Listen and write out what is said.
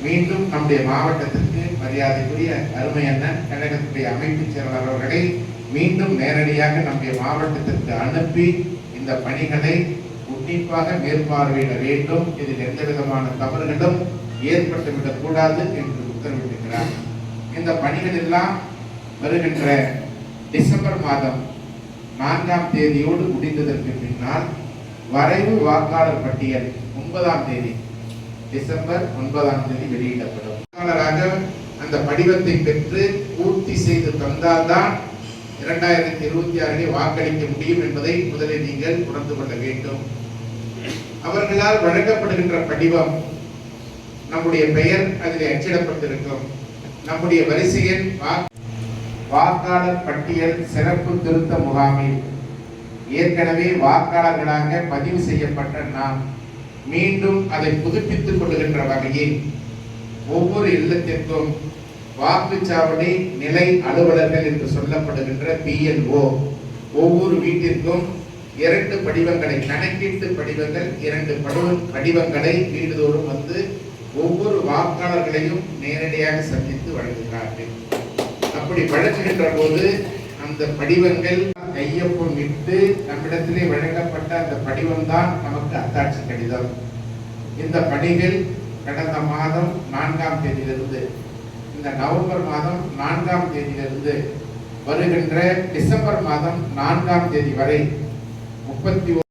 மீண்டும் நம்முடைய மாவட்டத்திற்கு மரியாதைக்குரிய அருமை அண்ணன் கழகத்துடைய அமைப்பு செயலாளர் அவர்களை மீண்டும் நேரடியாக நம்முடைய மாவட்டத்திற்கு அனுப்பி இந்த பணிகளை உன்னிப்பாக மேற்பார்வையிட வேண்டும். இதில் எந்த விதமான தவறுகளும் ஏற்பட்டுவிடக் கூடாது என்று உத்தரவிட்டிருக்கிறார். இந்த பணிகள் எல்லாம் வருகின்ற டிசம்பர் மாதம் 4ஆம் தேதியோடு முடிந்ததற்கு பின்னால் வரைவு வாக்காளர் பட்டியல் 9ஆம் தேதி டிசம்பர் 9ஆம் தேதி வெளியிடப்படும். வாக்காளராக அந்த படிவத்தை பெற்று பூர்த்தி செய்து தந்தால்தான் 2026 வாக்களிக்க முடியும் என்பதை முதலில் நீங்கள் உணர்ந்து கொள்ள வேண்டும். அவர்களால் வழங்கப்படுகின்ற படிவம் நம்முடைய பெயர் அதில் அச்சிடப்பட்டிருக்கும். நம்முடைய வரிசையில் வாக்காளர் பட்டியல் சிறப்பு திருத்த முகாமில் ஏற்கனவே வாக்காளர்களாக பதிவு செய்யப்பட்ட நாம் மீண்டும் அதை புதுப்பித்துக் கொள்கின்ற வகையில் ஒவ்வொரு இல்லத்திற்கும் வாக்குச்சாவடி நிலை அலுவலர்கள் என்று சொல்லப்படுகின்ற PLO ஒவ்வொரு வீட்டிற்கும் 2 படிவங்களை கணக்கீட்டு படிவங்கள் 2 படிவங்களை வீடுதோறும் வந்து ஒவ்வொரு வாக்காளர்களையும் நேரடியாக சந்தித்து வழங்குகிறார்கள். அப்படி வழங்குகின்ற போது அந்த படிவங்கள் கையொப்பம் இட்டு நம்மிடத்திலே வழங்கப்பட்ட அந்த படிவம் தான் நமக்கு அத்தாட்சி கடிதம். இந்த பணிகள் கடந்த மாதம் 4ஆம் தேதியிலிருந்து இந்த நவம்பர் மாதம் 4ஆம் தேதியிலிருந்து வருகின்ற டிசம்பர் மாதம் 4ஆம் தேதி வரை 31